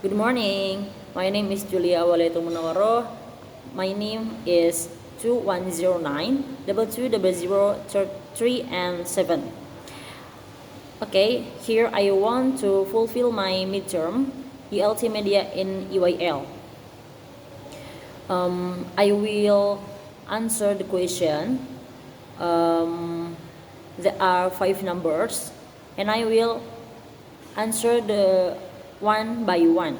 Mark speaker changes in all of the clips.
Speaker 1: Good morning. My name is Julia Awaliyatul M. My name is 2109 2200 and 7. Okay, here I want to fulfill my midterm ELT Media in EYL. I will answer the question. There are 5 numbers, and I will answer the one by one.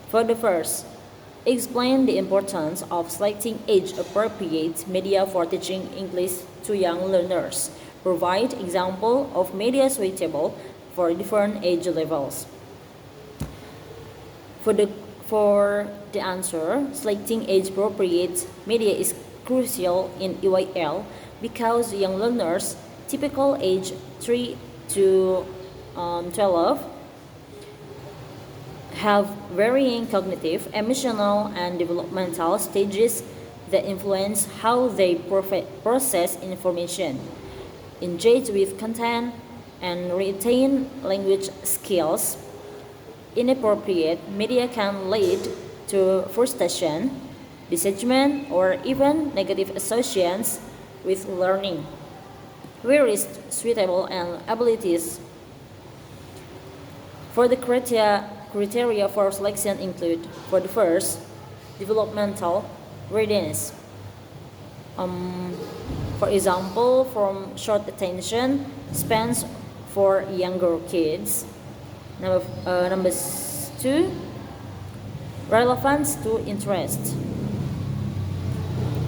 Speaker 1: For the first, explain the importance of selecting age-appropriate media for teaching English to young learners. Provide example of media suitable for different age levels. For the answer, selecting age-appropriate media is crucial in EYL because young learners, typical age 3 to 12, have varying cognitive, emotional, and developmental stages that influence how they process information, engage with content, and retain language skills. Inappropriate media can lead to frustration, disengagement, or even negative associations with learning, whereas suitable and abilities. For the criteria for selection include, for the first, developmental readiness. For example, from short attention spans for younger kids. Number 2, relevance to interest.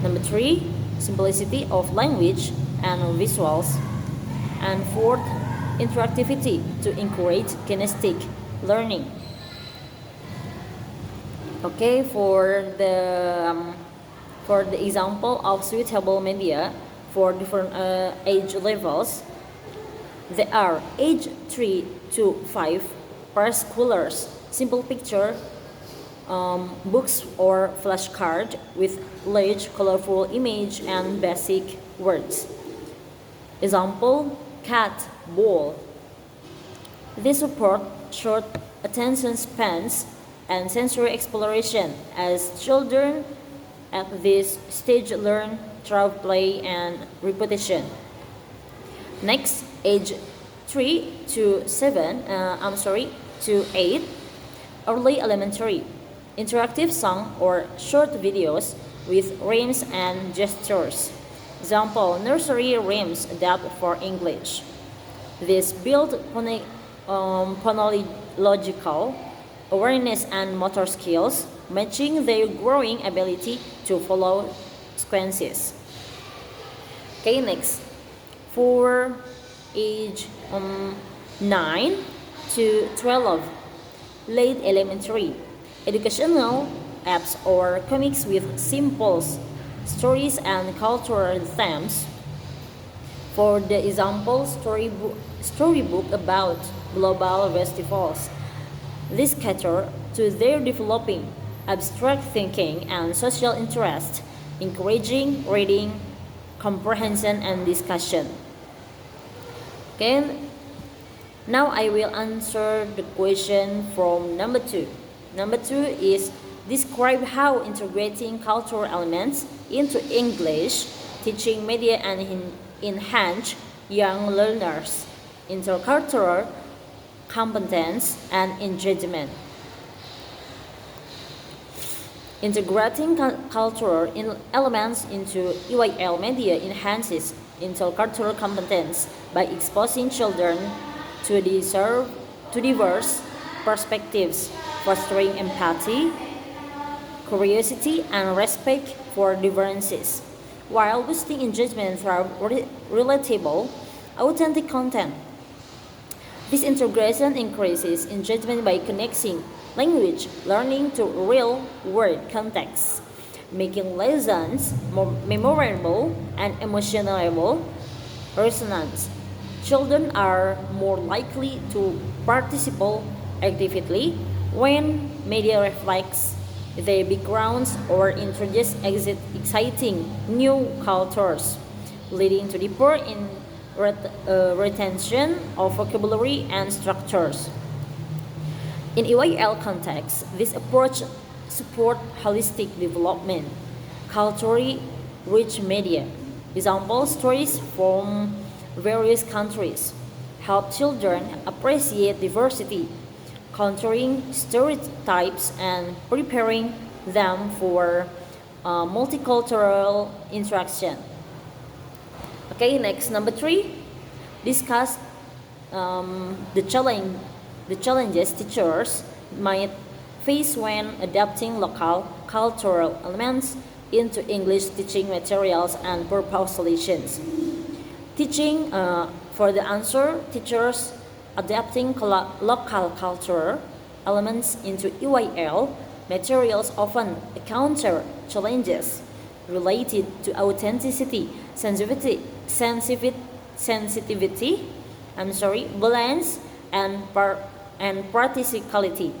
Speaker 1: Number 3, simplicity of language and visuals. And fourth, interactivity to encourage kinesthetic learning. Okay, for the example of suitable media for different age levels, there are age 3 to 5 preschoolers, simple picture, books or flashcard with large colorful image and basic words. Example, cat, ball. They support short attention spans and sensory exploration as children at this stage learn through play and repetition. Next, age 3 to 8, early elementary, interactive song or short videos with rhymes and gestures. Example, nursery rhymes adapted for English. This build phonological awareness and motor skills, matching their growing ability to follow sequences. Okay, next, for age 9 to 12, late elementary, educational apps or comics with simple stories and cultural themes. For the example, storybook about global festivals. This cater to their developing abstract thinking and social interest, encouraging reading, comprehension, and discussion. Okay, now I will answer the question from number 2. Number 2 is describe how integrating cultural elements into English teaching media and enhance young learners' intercultural competence and engagement. Integrating cultural elements into EYL media enhances intercultural competence by exposing children to diverse perspectives, fostering empathy, curiosity, and respect for differences, while boosting engagement through relatable, authentic content. This integration increases engagement by connecting language learning to real-world contexts, making lessons more memorable and emotionally resonant. Children are more likely to participate actively when media reflects their backgrounds or introduce exciting new cultures, leading to deeper retention of vocabulary and structures. In EYL context, this approach supports holistic development, culturally rich media. Example stories from various countries help children appreciate diversity, countering stereotypes and preparing them for multicultural interaction. Okay, next number 3, discuss the challenges teachers might face when adapting local cultural elements into English teaching materials and propositions. Teaching, for the answer, teachers adapting local culture elements into EYL materials often encounter challenges related to authenticity, balance, and practicality,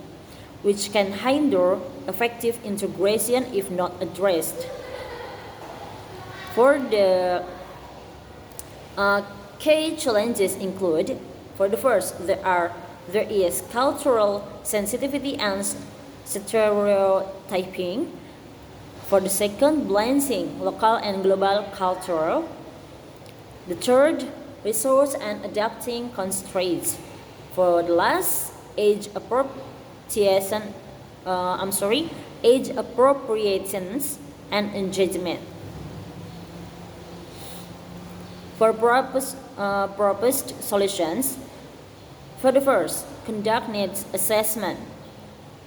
Speaker 1: which can hinder effective integration if not addressed. For the key challenges include, for the first, there is cultural sensitivity and stereotyping. For the second, balancing local and global culture. The third, resource and adapting constraints. For the last, age appropriations and engagement. For proposed solutions, for the first, conduct needs assessment.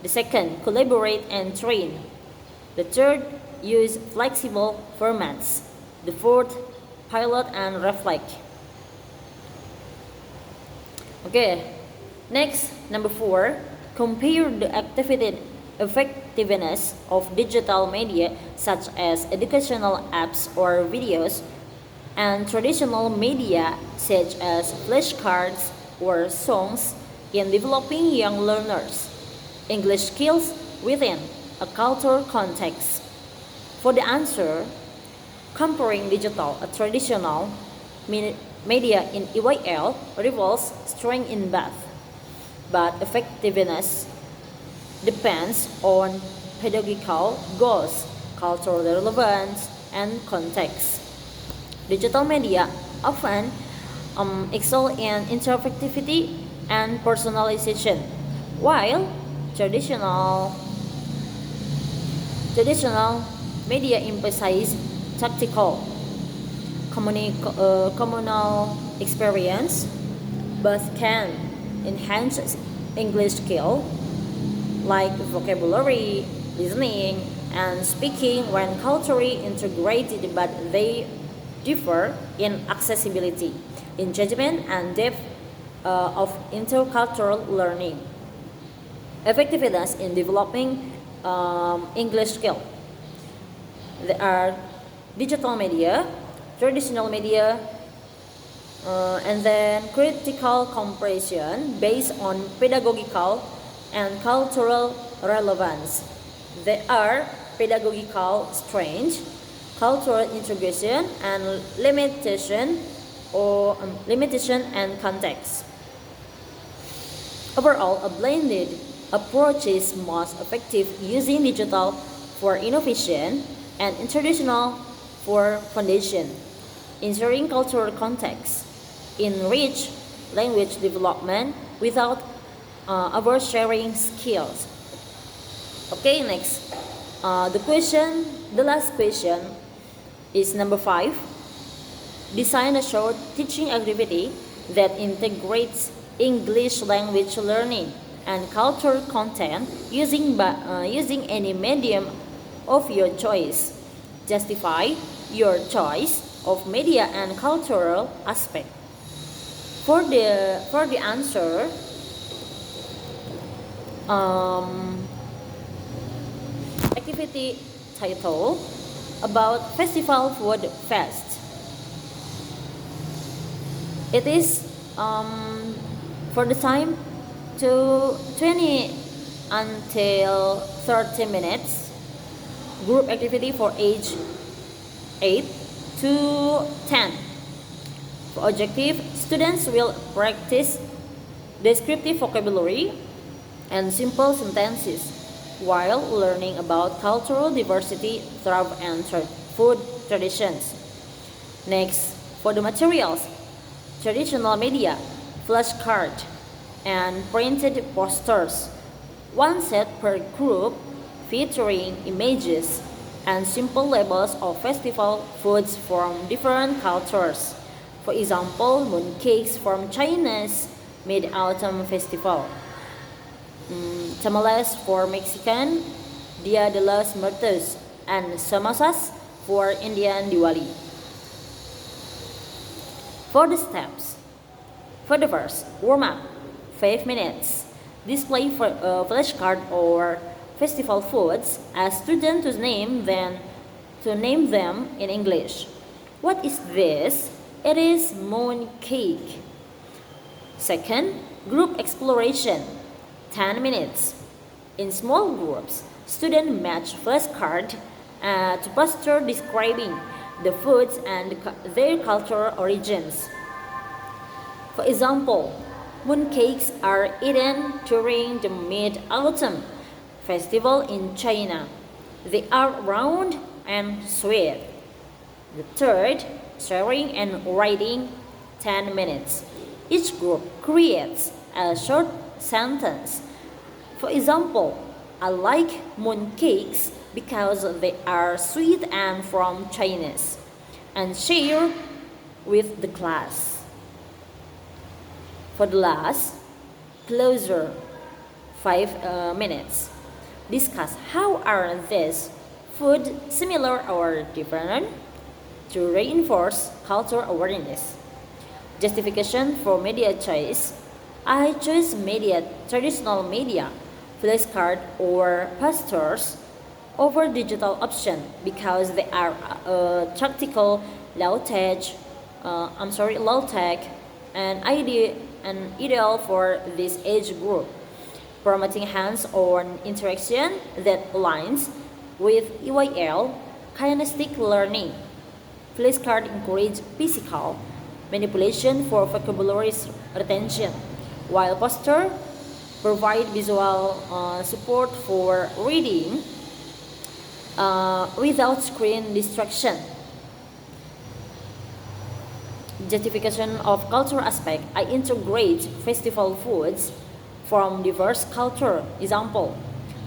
Speaker 1: The second, collaborate and train. The third, use flexible formats. The fourth, pilot and reflect. Okay, next, number 4, compare the effectiveness of digital media such as educational apps or videos and traditional media such as flashcards or songs in developing young learners' English skills within a cultural context. For the answer, comparing digital and traditional media in EYL reveals strength in both, but effectiveness depends on pedagogical goals, cultural relevance, and context. Digital media often excel in interactivity and personalization, while traditional media emphasize tactical communal experience. Both can enhance English skill like vocabulary, listening, and speaking when culturally integrated, but they differ in accessibility, engagement, and depth of intercultural learning. Effectiveness in developing English skill. There are digital media, traditional media, and then critical comparison based on pedagogical and cultural relevance. There are pedagogical strength, cultural integration, and limitation and context. Overall, a blended approach is most effective using digital for innovation and traditional for foundation, ensuring cultural context, enrich language development without oversharing skills. Okay, next. The last question is number 5. Design a short teaching activity that integrates English language learning and cultural content using any medium of your choice. Justify your choice of media and cultural aspect. For the answer, activity title about Festival Food Fest. It is for the time to 20 until 30 minutes. Group activity for age 8 to 10. For objective, students will practice descriptive vocabulary, and simple sentences while learning about cultural diversity, thrive, and food traditions. Next, for the materials, traditional media, flashcard, and printed posters, one set per group featuring images and simple labels of festival foods from different cultures. For example, mooncakes from China's Mid-Autumn Festival, tamales for Mexican Dia de los Muertos, and samosas for Indian Diwali. For the steps, for the first, warm up, 5 minutes. Display for flashcard or festival foods as students to name them in English. What is this? It is mooncake. Second, group exploration, 10 minutes. In small groups, students match flashcard to poster describing the foods and their cultural origins. For example, mooncakes are eaten during the Mid-Autumn Festival in China. They are round and sweet. The third, sharing and writing, 10 minutes. Each group creates a short sentence. For example, I like mooncakes because they are sweet and from China, and share with the class. For the last, closer, 5 minutes. Discuss how are these food similar or different to reinforce cultural awareness. Justification for media choice. I choose media, traditional media, flashcard or posters over digital option because they are practical, low tech, and ideal for this age group, promoting hands-on interaction that aligns with EYL kinesthetic learning. Flashcard encourage physical manipulation for vocabulary retention, while poster provide visual support for reading without screen distraction. Justification of cultural aspect. I integrate festival foods from diverse culture. Example,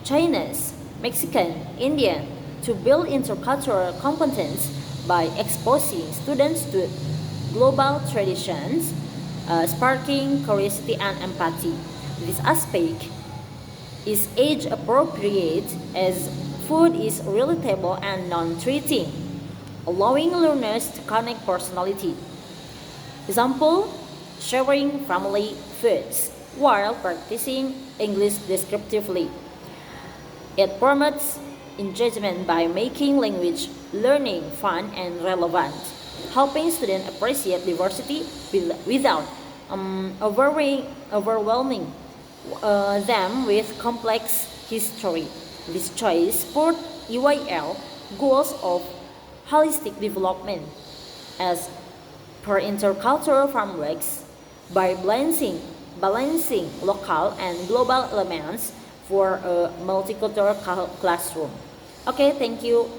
Speaker 1: Chinese, Mexican, Indian, to build intercultural competence by exposing students to global traditions, sparking curiosity and empathy. This aspect is age appropriate as food is relatable and non-threatening, allowing learners to connect personality. Example, sharing family foods while practicing English descriptively. It promotes engagement by making language learning fun and relevant, helping students appreciate diversity without overwhelming them with complex history. This choice supports EYL goals of holistic development as per intercultural frameworks by balancing local and global elements for a multicultural classroom. Okay, thank you.